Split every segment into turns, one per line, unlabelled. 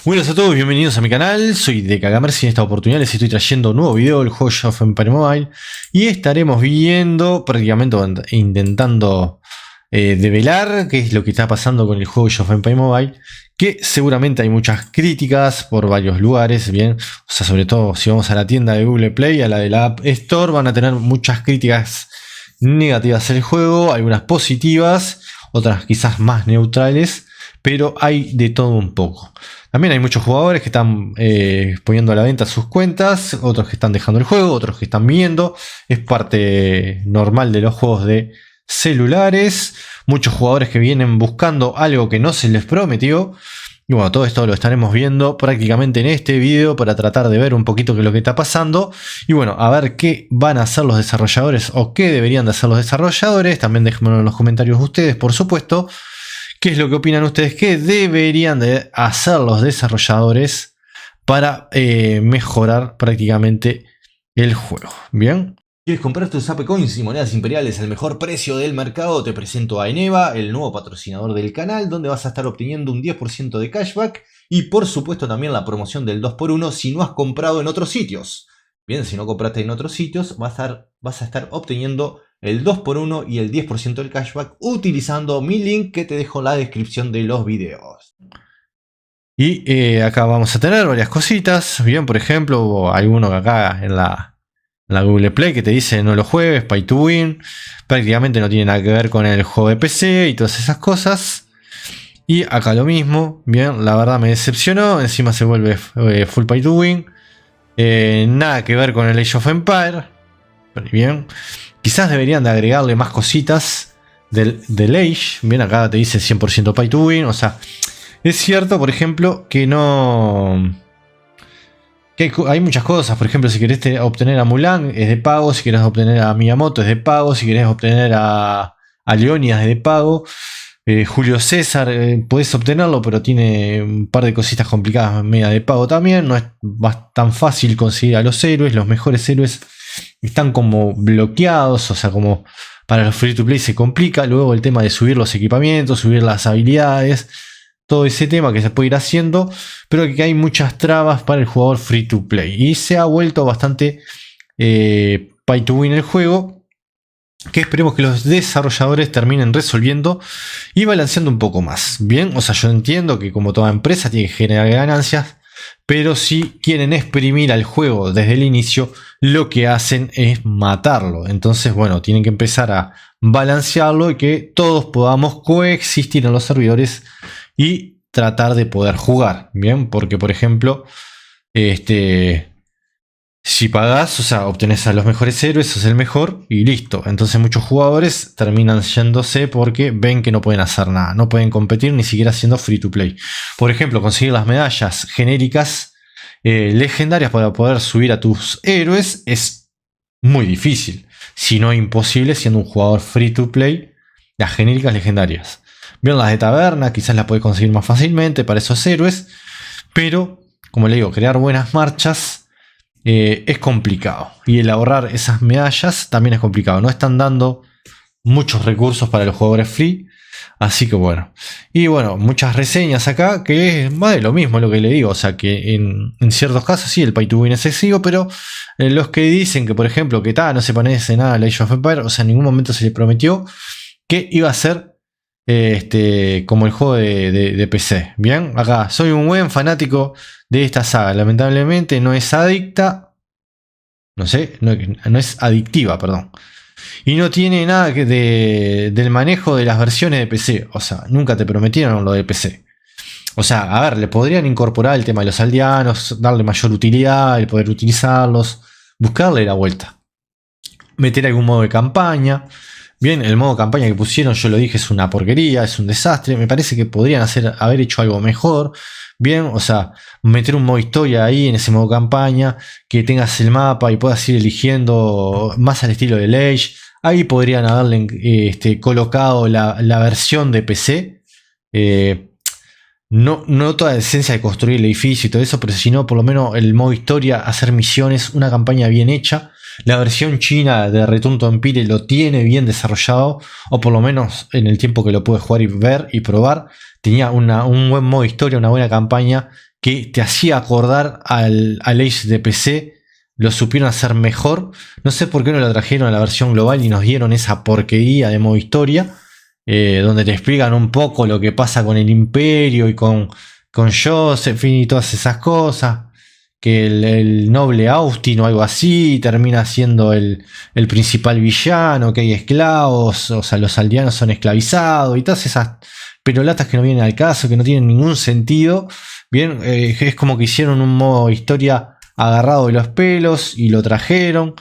Buenas a todos, bienvenidos a mi canal, soy DKGamers y en esta oportunidad les estoy trayendo un nuevo video del juego Age of Empires Mobile y estaremos viendo, prácticamente intentando develar qué es lo que está pasando con el juego Age of Empires Mobile, que seguramente hay muchas críticas por varios lugares, bien, o sea, sobre todo si vamos a la tienda de Google Play, a la de la App Store, van a tener muchas críticas negativas al juego, algunas positivas, otras quizás más neutrales, pero hay de todo un poco. También hay muchos jugadores que están poniendo a la venta sus cuentas, otros que están dejando el juego, otros que están viendo. Es parte normal de los juegos de celulares. Muchos jugadores que vienen buscando algo que no se les prometió. Y bueno, todo esto lo estaremos viendo prácticamente en este video para tratar de ver un poquito qué es lo que está pasando. Y bueno, a ver qué van a hacer los desarrolladores o qué deberían de hacer los desarrolladores. También déjenmelo en los comentarios ustedes, por supuesto. ¿Qué es lo que opinan ustedes? ¿Qué deberían de hacer los desarrolladores para mejorar prácticamente el juego? ¿Bien? ¿Quieres comprar tus AP Coins y monedas imperiales al mejor precio del mercado? Te presento a Eneva, el nuevo patrocinador del canal, donde vas a estar obteniendo un 10% de cashback y por supuesto también la promoción del 2x1 si no has comprado en otros sitios. Bien, si no compraste en otros sitios, vas a estar obteniendo el 2x1 y el 10% del cashback utilizando mi link que te dejo en la descripción de los videos. Y acá vamos a tener varias cositas. Bien, por ejemplo, hay uno acá en la Google Play que te dice no lo juegues, pay to win. Prácticamente no tiene nada que ver con el juego de PC y todas esas cosas. Y acá lo mismo. Bien, la verdad me decepcionó. Encima se vuelve full pay to win. Nada que ver con el Age of Empires. Bien. Quizás deberían de agregarle más cositas del Age. Bien, acá te dice 100% pay to win. O sea, es cierto, por ejemplo, que no... que hay muchas cosas. Por ejemplo, si querés obtener a Mulan es de pago. Si querés obtener a Miyamoto es de pago. Si querés obtener a Leonidas es de pago. Julio César podés obtenerlo, pero tiene un par de cositas complicadas media de pago también. No es tan fácil conseguir a los héroes. Los mejores héroes están como bloqueados, o sea, como para los free to play se complica. Luego el tema de subir los equipamientos, subir las habilidades, todo ese tema que se puede ir haciendo, pero que hay muchas trabas para el jugador free to play. Y se ha vuelto bastante pay to win el juego, que esperemos que los desarrolladores terminen resolviendo y balanceando un poco más. Bien, o sea, yo entiendo que como toda empresa tiene que generar ganancias, pero si quieren exprimir al juego desde el inicio, lo que hacen es matarlo. Entonces, bueno, tienen que empezar a balancearlo y que todos podamos coexistir en los servidores y tratar de poder jugar. Bien, porque por ejemplo, si pagás, o sea, obtenés a los mejores héroes, sos el mejor y listo. Entonces muchos jugadores terminan yéndose porque ven que no pueden hacer nada. No pueden competir ni siquiera siendo free to play. Por ejemplo, conseguir las medallas genéricas legendarias para poder subir a tus héroes es muy difícil. Si no imposible siendo un jugador free to play. Las genéricas legendarias. Bien, las de taberna quizás las puedes conseguir más fácilmente para esos héroes. Pero, como le digo, crear buenas marchas es complicado, y el ahorrar esas medallas también es complicado. No están dando muchos recursos para los jugadores free, así que bueno. Y bueno, muchas reseñas acá que es más de lo mismo lo que le digo. O sea que en ciertos casos sí el pay to win es excesivo, pero los que dicen que por ejemplo que no se parece nada a Age of Empires, o sea, en ningún momento se le prometió que iba a ser como el juego de PC. Bien, acá soy un buen fanático de esta saga. Lamentablemente no es adicta. No sé, no es adictiva, perdón. Y no tiene nada del manejo de las versiones de PC. O sea, nunca te prometieron lo de PC. O sea, a ver, le podrían incorporar el tema de los aldeanos, darle mayor utilidad, el poder utilizarlos, buscarle la vuelta. Meter algún modo de campaña. Bien, el modo campaña que pusieron, yo lo dije, es una porquería, es un desastre. Me parece que podrían haber hecho algo mejor. Bien, o sea, meter un modo historia ahí en ese modo campaña, que tengas el mapa y puedas ir eligiendo más al estilo de Age. Ahí podrían haberle colocado la versión de PC. No toda la esencia de construir el edificio y todo eso, pero sino por lo menos el modo historia, hacer misiones, una campaña bien hecha. La versión china de Return to Empire lo tiene bien desarrollado, o por lo menos en el tiempo que lo pude jugar y ver y probar, tenía un buen modo historia, una buena campaña que te hacía acordar al Age de PC, lo supieron hacer mejor. No sé por qué no lo trajeron a la versión global y nos dieron esa porquería de modo historia, donde te explican un poco lo que pasa con el Imperio y con Josephine y todas esas cosas. Que el noble Austin o algo así termina siendo el principal villano, que hay esclavos, o sea, los aldeanos son esclavizados y todas esas perolatas que no vienen al caso, que no tienen ningún sentido. Bien, es como que hicieron un modo historia agarrado de los pelos y lo trajeron.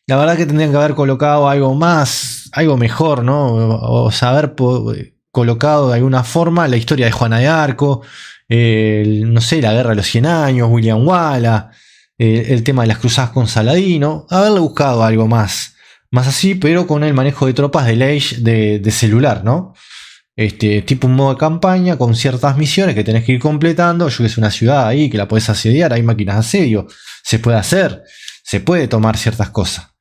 La verdad que tendrían que haber colocado algo más, algo mejor, ¿no? O sea, haber colocado de alguna forma la historia de Juana de Arco, no sé, la guerra de los 100 años, William Wallace, el tema de las cruzadas con Saladino, haberle buscado algo más así, pero con el manejo de tropas del Age de celular, ¿no? Tipo un modo de campaña con ciertas misiones que tenés que ir completando. Yo que es una ciudad ahí que la podés asediar, hay máquinas de asedio, se puede hacer, se puede tomar ciertas cosas.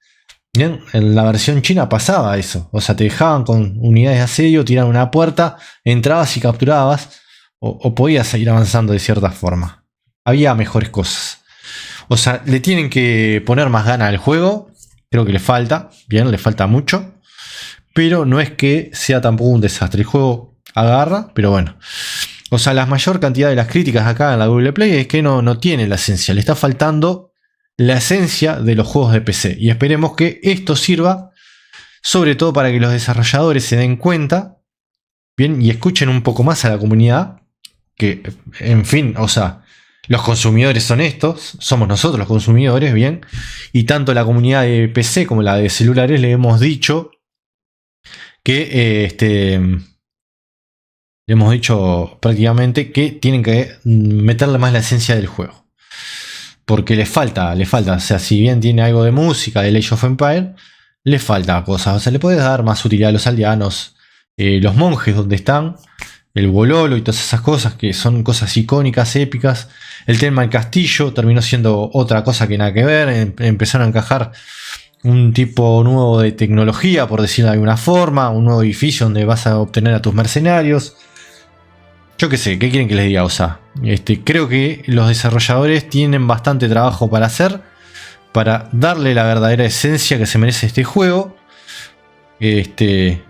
Bien, en la versión china pasaba eso, o sea, te dejaban con unidades de asedio, tiraban una puerta, entrabas y capturabas, o podías seguir avanzando de cierta forma. Había mejores cosas. O sea, le tienen que poner más ganas al juego. Creo que le falta, bien, le falta mucho. Pero no es que sea tampoco un desastre. El juego agarra, pero bueno. O sea, la mayor cantidad de las críticas acá en la Google Play es que no tiene la esencia. Le está faltando la esencia de los juegos de PC. Y esperemos que esto sirva, sobre todo para que los desarrolladores se den cuenta, bien, y escuchen un poco más a la comunidad. Que, en fin, o sea, los consumidores son estos, somos nosotros los consumidores, bien. Y tanto la comunidad de PC como la de celulares le hemos dicho que le hemos dicho prácticamente que tienen que meterle más la esencia del juego. Porque le falta. O sea, si bien tiene algo de música, de Age of Empires, le falta cosas. O sea, le puedes dar más utilidad a los aldeanos, los monjes donde están, el bololo y todas esas cosas que son cosas icónicas, épicas. El tema del castillo terminó siendo otra cosa que nada que ver. Empezaron a encajar un tipo nuevo de tecnología, por decirlo de alguna forma, un nuevo edificio donde vas a obtener a tus mercenarios. Yo qué sé, ¿qué quieren que les diga? O sea, creo que los desarrolladores tienen bastante trabajo para hacer, para darle la verdadera esencia que se merece este juego. Que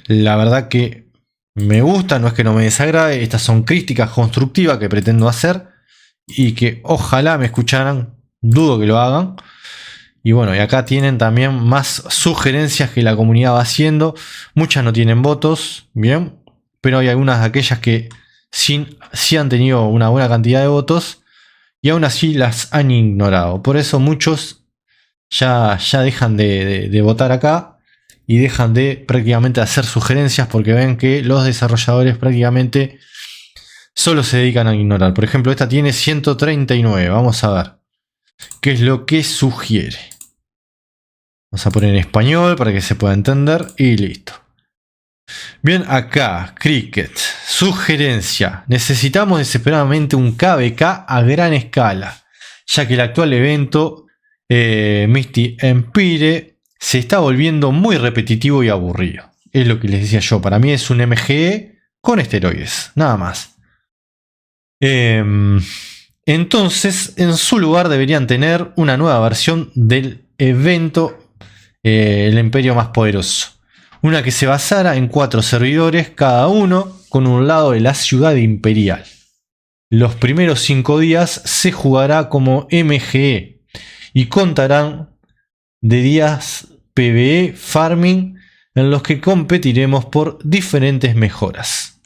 la verdad que me gusta, no es que no me desagrade. Estas son críticas constructivas que pretendo hacer y que ojalá me escucharan. Dudo que lo hagan. Y bueno, y acá tienen también más sugerencias que la comunidad va haciendo. Muchas no tienen votos, bien, pero hay algunas de aquellas que sí han tenido una buena cantidad de votos y aún así las han ignorado. Por eso muchos ya dejan de votar acá y dejan de prácticamente hacer sugerencias, porque ven que los desarrolladores prácticamente solo se dedican a ignorar. Por ejemplo, esta tiene 139. Vamos a ver qué es lo que sugiere. Vamos a poner en español para que se pueda entender y listo. Bien, acá, Cricket. Sugerencia. Necesitamos desesperadamente un KVK a gran escala, ya que el actual evento Misty Empire se está volviendo muy repetitivo y aburrido. Es lo que les decía yo. Para mí es un MGE con esteroides. Nada más. Entonces, en su lugar deberían tener una nueva versión del evento el Imperio más poderoso. Una que se basara en 4 servidores, cada uno con un lado de la ciudad imperial. Los primeros 5 días se jugará como MGE y contarán de días PvE farming en los que competiremos por diferentes mejoras.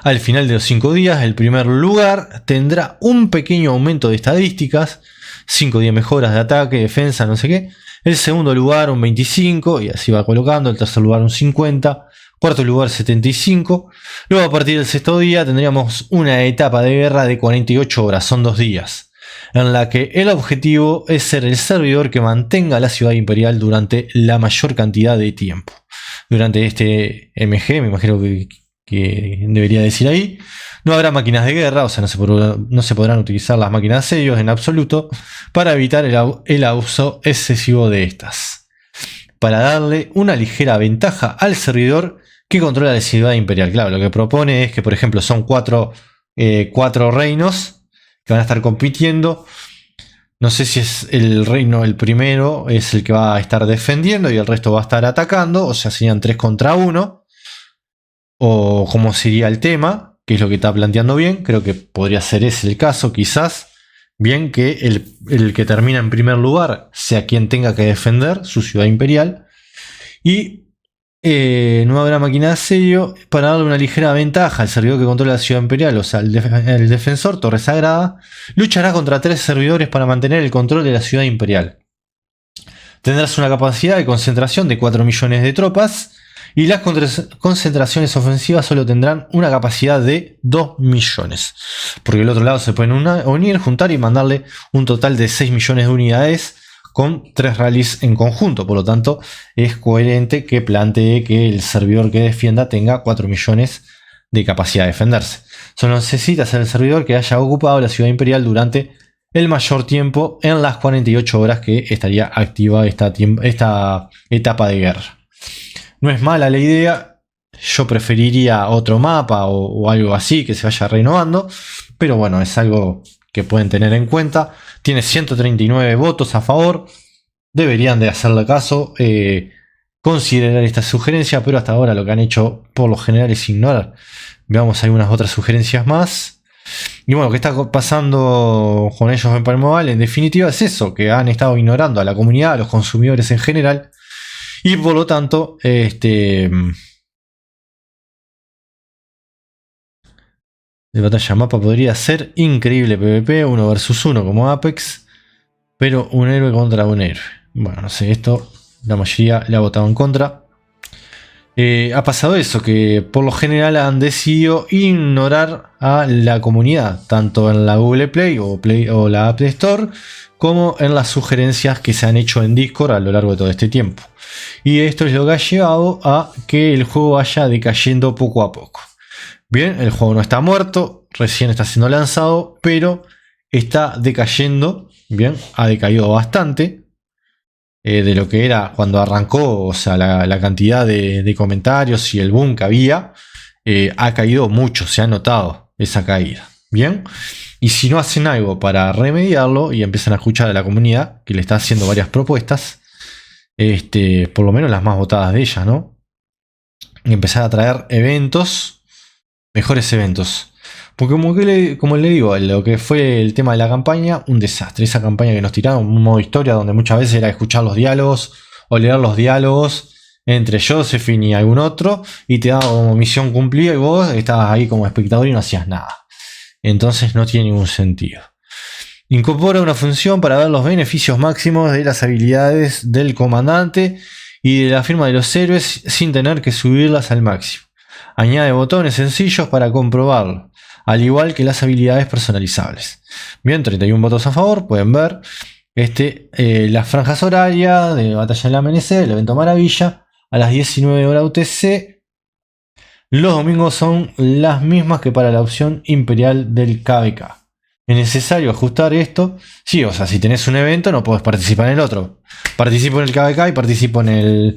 Al final de los 5 días, el primer lugar tendrá un pequeño aumento de estadísticas, 5 días mejoras de ataque, defensa, no sé qué. El segundo lugar un 25 y así va colocando. El tercer lugar un 50. Cuarto lugar 75. Luego a partir del sexto día tendríamos una etapa de guerra de 48 horas, son 2 días, en la que el objetivo es ser el servidor que mantenga la ciudad imperial durante la mayor cantidad de tiempo. Durante este MG, me imagino que debería decir ahí, no habrá máquinas de guerra, o sea, no se podrán utilizar las máquinas de asedios en absoluto, para evitar el abuso excesivo de estas, para darle una ligera ventaja al servidor que controla la ciudad imperial. Claro, lo que propone es que, por ejemplo, son 4 4 reinos que van a estar compitiendo. No sé si es el reino el primero, es el que va a estar defendiendo y el resto va a estar atacando. O sea, serían 3 contra 1. O cómo sería el tema, que es lo que está planteando bien. Creo que podría ser ese el caso, quizás. Bien, que el que termina en primer lugar sea quien tenga que defender su ciudad imperial. Y no habrá máquina de asedio para darle una ligera ventaja al servidor que controla la ciudad imperial, o sea, el defensor, Torre Sagrada, luchará contra 3 servidores para mantener el control de la ciudad imperial. Tendrás una capacidad de concentración de 4 millones de tropas y las concentraciones ofensivas solo tendrán una capacidad de 2 millones. Porque el otro lado se pueden unir, juntar y mandarle un total de 6 millones de unidades con 3 rallies en conjunto. Por lo tanto, es coherente que plantee que el servidor que defienda tenga 4 millones de capacidad de defenderse. Solo necesita ser el servidor que haya ocupado la ciudad imperial durante el mayor tiempo en las 48 horas que estaría activa esta etapa de guerra. No es mala la idea, yo preferiría otro mapa o algo así que se vaya renovando, pero bueno, es algo que pueden tener en cuenta. Tiene 139 votos a favor, deberían de hacerle caso, considerar esta sugerencia, pero hasta ahora lo que han hecho por lo general es ignorar. Veamos algunas otras sugerencias más. Y bueno, ¿qué está pasando con ellos en Palmobile? En definitiva es eso, que han estado ignorando a la comunidad, a los consumidores en general, y por lo tanto, de batalla mapa podría ser increíble PvP, 1 versus 1 como Apex, pero un héroe contra un héroe. Bueno, no sé, esto la mayoría le ha votado en contra. Ha pasado eso, que por lo general han decidido ignorar a la comunidad, tanto en la Google Play o la App Store, como en las sugerencias que se han hecho en Discord a lo largo de todo este tiempo. Y esto es lo que ha llevado a que el juego vaya decayendo poco a poco. Bien, el juego no está muerto, recién está siendo lanzado, pero está decayendo. Bien, ha decaído bastante de lo que era cuando arrancó. O sea, la cantidad de comentarios y el boom que había ha caído mucho, se ha notado esa caída. Bien, y si no hacen algo para remediarlo y empiezan a escuchar a la comunidad, que le está haciendo varias propuestas, por lo menos las más votadas de ella, ¿no? Y empezar a traer eventos, mejores eventos. Porque como le digo, lo que fue el tema de la campaña, un desastre. Esa campaña que nos tiraron, un modo historia donde muchas veces era escuchar los diálogos o leer los diálogos entre Josephine y algún otro, y te daba como misión cumplida y vos estabas ahí como espectador y no hacías nada. Entonces no tiene ningún sentido. Incorpora una función para ver los beneficios máximos de las habilidades del comandante y de la firma de los héroes sin tener que subirlas al máximo. Añade botones sencillos para comprobarlo, al igual que las habilidades personalizables. Bien, 31 votos a favor, pueden ver. Las franjas horarias de Batalla del Amanecer, el evento Maravilla, a las 19 horas UTC. Los domingos son las mismas que para la opción imperial del KVK. Es necesario ajustar esto. Sí, o sea, si tenés un evento no podés participar en el otro. Participo en el KVK y participo en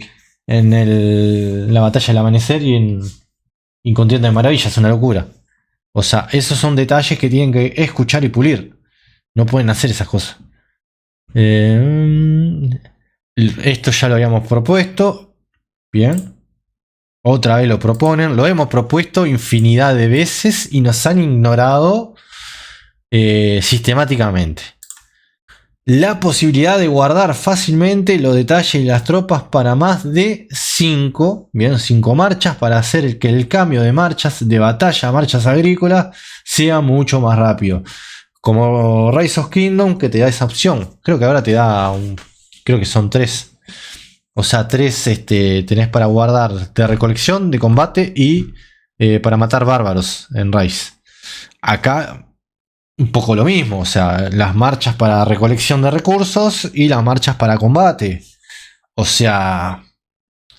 la Batalla del Amanecer y en Contienda de Maravilla. Es una locura. O sea, esos son detalles que tienen que escuchar y pulir. No pueden hacer esas cosas. Esto ya lo habíamos propuesto. Bien. Otra vez lo proponen. Lo hemos propuesto infinidad de veces y nos han ignorado sistemáticamente. La posibilidad de guardar fácilmente los detalles y las tropas para más de 5 marchas, para hacer que el cambio de marchas de batalla a marchas agrícolas sea mucho más rápido. Como Rise of Kingdom, que te da esa opción. Creo que ahora te da creo que son 3. O sea, 3 tenés para guardar de recolección, de combate y para matar bárbaros en Rise. Acá un poco lo mismo, o sea, las marchas para recolección de recursos y las marchas para combate. O sea,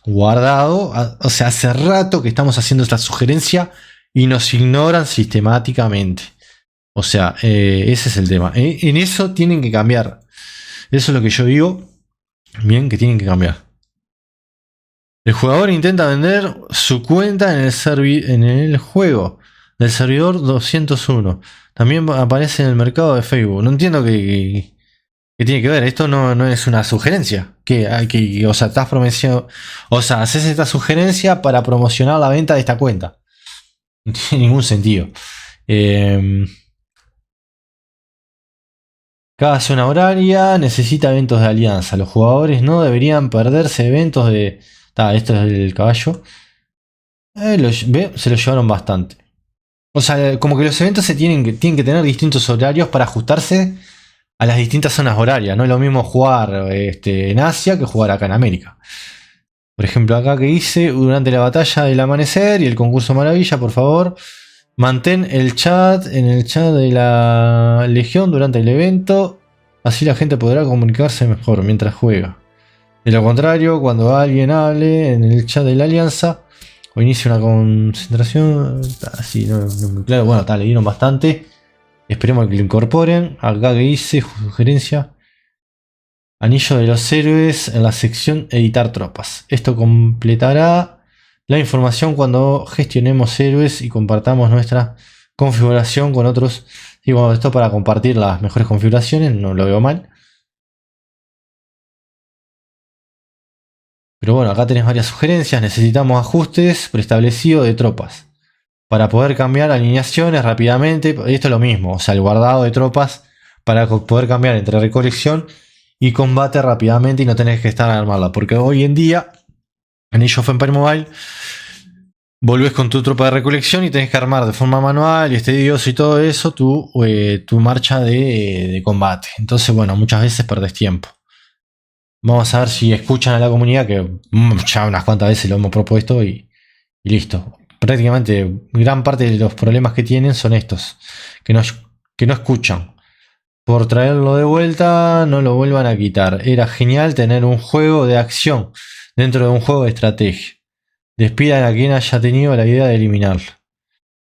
guardado. O sea, hace rato que estamos haciendo esta sugerencia y nos ignoran sistemáticamente. O sea, ese es el tema. En eso tienen que cambiar. Eso es lo que yo digo. Bien, que tienen que cambiar. El jugador intenta vender su cuenta en el juego. del servidor 201. También aparece en el mercado de Facebook. No entiendo qué tiene que ver. Esto no es una sugerencia. O sea, estás promocionando. O sea, haces esta sugerencia para promocionar la venta de esta cuenta. No tiene ningún sentido. Cada zona horaria necesita eventos de alianza. Los jugadores no deberían perderse eventos de. Esto es el caballo. Se lo llevaron bastante. O sea, como que los eventos tienen que tener distintos horarios para ajustarse a las distintas zonas horarias. No es lo mismo jugar en Asia que jugar acá en América. Por ejemplo, acá que hice durante la batalla del amanecer y el concurso maravilla, por favor, mantén el chat en el chat de la legión durante el evento. Así la gente podrá comunicarse mejor mientras juega. De lo contrario, cuando alguien hable en el chat de la alianza o inicie una concentración, así no muy claro. Bueno, le dieron bastante. Esperemos que lo incorporen. Acá que hice sugerencia. Anillo de los héroes en la sección editar tropas. Esto completará la información cuando gestionemos héroes y compartamos nuestra configuración con otros. Y bueno, esto para compartir las mejores configuraciones, no lo veo mal. Pero bueno, acá tenés varias sugerencias. Necesitamos ajustes preestablecidos de tropas para poder cambiar alineaciones rápidamente. Esto es lo mismo, o sea, el guardado de tropas para poder cambiar entre recolección y combate rápidamente y no tenés que estar a armarla. Porque hoy en día, en Age of Empires Mobile, volvés con tu tropa de recolección y tenés que armar de forma manual y tedioso y todo eso tu marcha de combate. Entonces, bueno, muchas veces perdés tiempo. Vamos a ver si escuchan a la comunidad, que ya unas cuantas veces lo hemos propuesto y listo. Prácticamente gran parte de los problemas que tienen son estos, que no escuchan. Por traerlo de vuelta, no lo vuelvan a quitar. Era genial tener un juego de acción dentro de un juego de estrategia. Despidan a quien haya tenido la idea de eliminarlo.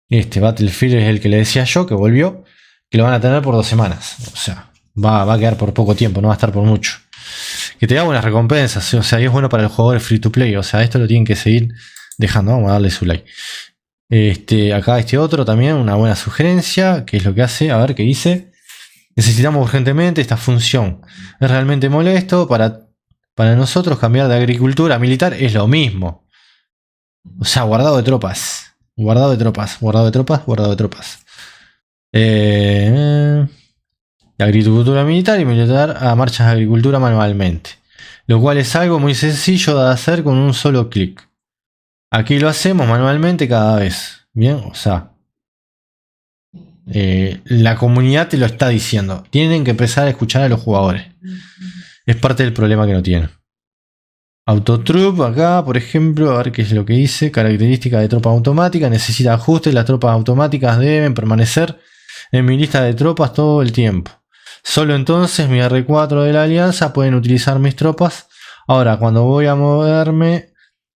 Este Battlefield es el que le decía yo, que volvió, que lo van a tener por 2 semanas. O sea, va a quedar por poco tiempo, no va a estar por mucho. Que te da buenas recompensas, o sea, y es bueno para el jugador free to play. O sea, esto lo tienen que seguir dejando. Vamos a darle su like. Acá este otro también, una buena sugerencia, que es lo que hace, a ver qué dice. Necesitamos urgentemente esta función. Es realmente molesto para nosotros cambiar de agricultura a militar, es lo mismo. O sea, guardado de tropas. Guardado de tropas, guardado de tropas, guardado de tropas. Agricultura militar y militar a marchas de agricultura manualmente. Lo cual es algo muy sencillo de hacer con un solo clic. Aquí lo hacemos manualmente cada vez. Bien, o sea, la comunidad te lo está diciendo. Tienen que empezar a escuchar a los jugadores. Es parte del problema que no tienen. Autotroop acá, por ejemplo, a ver qué es lo que dice. Característica de tropa automática. Necesita ajustes. Las tropas automáticas deben permanecer en mi lista de tropas todo el tiempo. Solo entonces mi R4 de la alianza pueden utilizar mis tropas. Ahora, cuando voy a moverme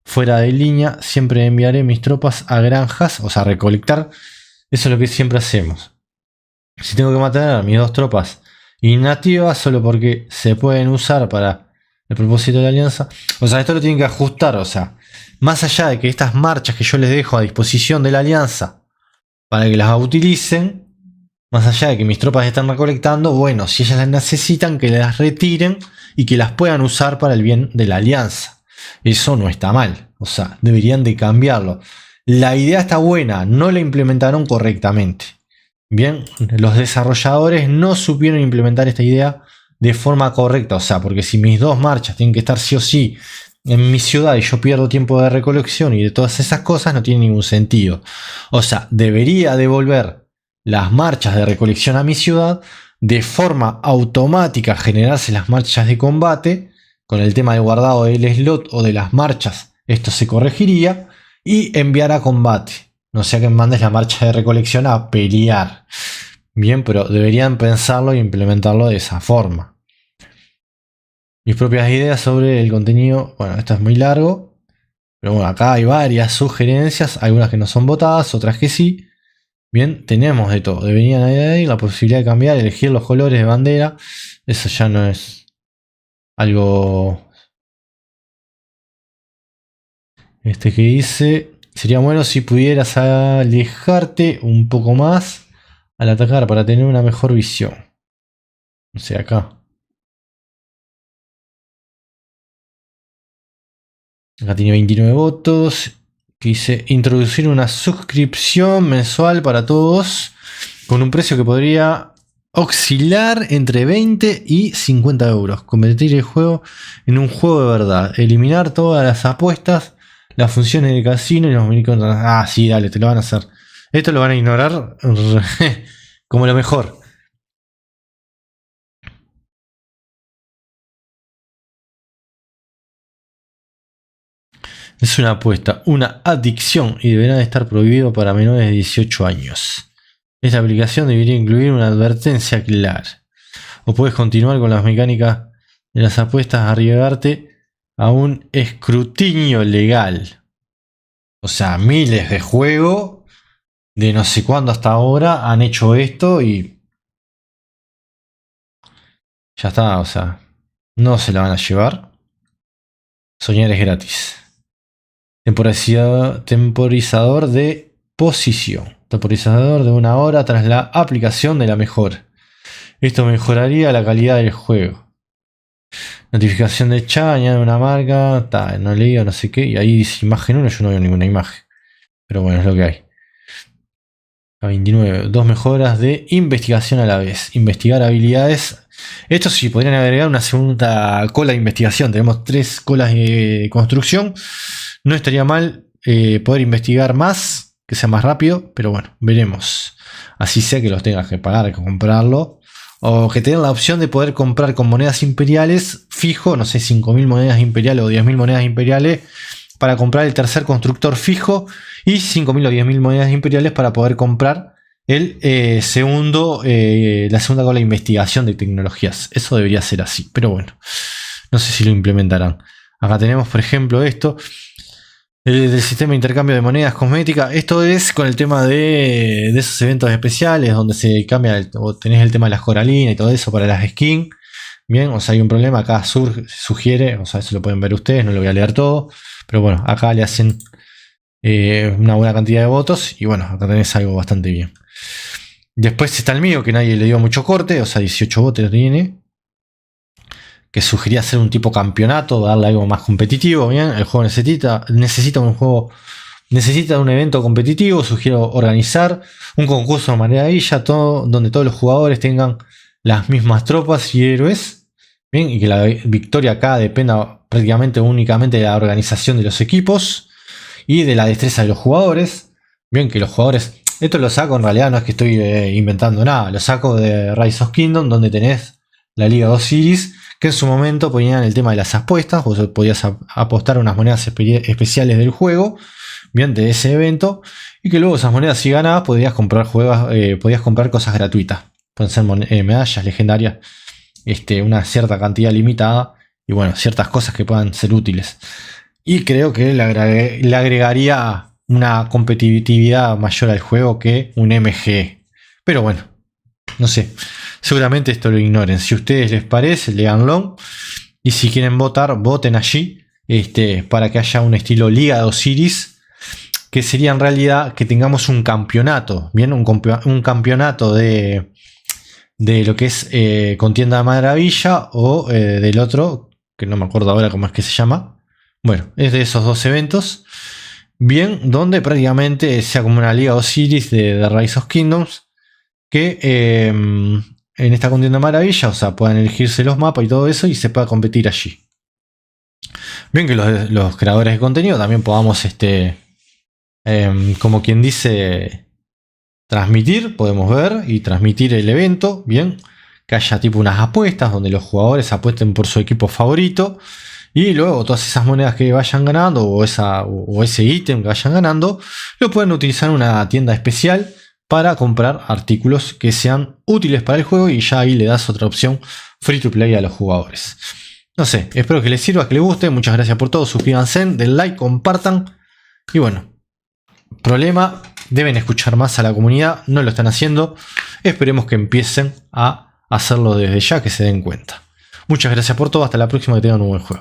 fuera de línea, siempre enviaré mis tropas a granjas, o sea, recolectar. Eso es lo que siempre hacemos. Si tengo que matar a mis 2 tropas inactivas solo porque se pueden usar para el propósito de la alianza. O sea, esto lo tienen que ajustar. O sea, más allá de que estas marchas que yo les dejo a disposición de la alianza para que las utilicen, más allá de que mis tropas están recolectando, bueno, si ellas las necesitan, que las retiren y que las puedan usar para el bien de la alianza. Eso no está mal. O sea, deberían de cambiarlo. La idea está buena, no la implementaron correctamente. Bien, los desarrolladores no supieron implementar esta idea de forma correcta. O sea, porque si mis 2 marchas tienen que estar sí o sí en mi ciudad y yo pierdo tiempo de recolección y de todas esas cosas, no tiene ningún sentido. O sea, debería devolver las marchas de recolección a mi ciudad, de forma automática generarse las marchas de combate. Con el tema del guardado del slot o de las marchas, esto se corregiría y enviar a combate. No sea que mandes la marcha de recolección a pelear. Bien, pero deberían pensarlo e implementarlo de esa forma. Mis propias ideas sobre el contenido. Bueno, esto es muy largo. Pero bueno, acá hay varias sugerencias. Algunas que no son votadas, otras que sí. Bien, tenemos de todo. Deberían añadir la posibilidad de cambiar, elegir los colores de bandera. Eso ya no es algo... que dice... Sería bueno si pudieras alejarte un poco más al atacar para tener una mejor visión. No sé, acá. Acá tiene 29 votos. Quise introducir una suscripción mensual para todos con un precio que podría oscilar entre 20 y 50 euros. Convertir el juego en un juego de verdad. Eliminar todas las apuestas, las funciones de casino y los minicontroles. Ah, sí, dale, te lo van a hacer. Esto lo van a ignorar como lo mejor. Es una apuesta, una adicción y deberá estar prohibido para menores de 18 años. Esta aplicación debería incluir una advertencia clara. O puedes continuar con las mecánicas de las apuestas a arriesgarte a un escrutinio legal. O sea, miles de juegos de no sé cuándo hasta ahora han hecho esto y ya está, o sea, no se la van a llevar. Soñar es gratis. Temporizador de posición. Temporizador de 1 hora tras la aplicación de la mejora. Esto mejoraría la calidad del juego. Notificación de chat, añade una marca. No leí o no sé qué. Y ahí dice imagen 1. Yo no veo ninguna imagen. Pero bueno, es lo que hay. A 29. 2 mejoras de investigación a la vez. Investigar habilidades. Esto sí, podrían agregar una segunda cola de investigación. Tenemos 3 colas de construcción. No estaría mal poder investigar más, que sea más rápido, pero bueno, veremos. Así sea que los tengas que pagar, que comprarlo. O que tengan la opción de poder comprar con monedas imperiales fijo, no sé, 5.000 monedas imperiales o 10.000 monedas imperiales para comprar el tercer constructor fijo y 5.000 o 10.000 monedas imperiales para poder comprar el la segunda cola de investigación de tecnologías. Eso debería ser así, pero bueno, no sé si lo implementarán. Acá tenemos, por ejemplo, esto del sistema de intercambio de monedas cosméticas. Esto es con el tema de esos eventos especiales donde se cambia o tenés el tema de las coralinas y todo eso para las skins. Bien, o sea, hay un problema acá, sugiere, o sea, eso lo pueden ver ustedes, no lo voy a leer todo, pero bueno, acá le hacen una buena cantidad de votos y bueno, acá tenés algo bastante bien. Después está el mío, que nadie le dio mucho corte, o sea, 18 votos tiene, que sugería hacer un tipo campeonato, darle algo más competitivo. Bien, el juego necesita un evento competitivo. Sugiero organizar un concurso de maravilla, donde todos los jugadores tengan las mismas tropas y héroes. Bien, y que la victoria acá dependa prácticamente únicamente de la organización de los equipos y de la destreza de los jugadores. Bien, que los jugadores, esto lo saco en realidad, no es que estoy inventando nada, lo saco de Rise of Kingdom, donde tenés la Liga de Osiris, que en su momento ponían el tema de las apuestas. Vos podías apostar unas monedas especiales del juego, bien, de ese evento, y que luego esas monedas, si ganabas, podías comprar cosas gratuitas. Pueden ser medallas legendarias, una cierta cantidad limitada, y bueno, ciertas cosas que puedan ser útiles. Y creo que le agregaría una competitividad mayor al juego que un MG. Pero bueno, no sé. Seguramente esto lo ignoren. Si a ustedes les parece, leanlo. Y si quieren votar, voten allí. Para que haya un estilo Liga de Osiris. Que sería en realidad que tengamos un campeonato. Bien, un campeonato de lo que es Contienda de Maravilla. O del otro, que no me acuerdo ahora cómo es que se llama. Bueno, es de esos dos eventos. Bien, donde prácticamente sea como una Liga de Osiris de Rise of Kingdoms. Que en esta Contienda Maravilla, o sea, puedan elegirse los mapas y todo eso y se pueda competir allí. Bien, que los creadores de contenido también podamos, como quien dice, transmitir, podemos ver y transmitir el evento. Bien, que haya tipo unas apuestas donde los jugadores apuesten por su equipo favorito y luego todas esas monedas que vayan ganando o ese ítem que vayan ganando lo pueden utilizar en una tienda especial para comprar artículos que sean útiles para el juego y ya ahí le das otra opción free to play a los jugadores. No sé, espero que les sirva, que les guste. Muchas gracias por todo. Suscríbanse, den like, compartan. Y bueno, problema, deben escuchar más a la comunidad. No lo están haciendo. Esperemos que empiecen a hacerlo desde ya, que se den cuenta. Muchas gracias por todo. Hasta la próxima, que tengan un buen juego.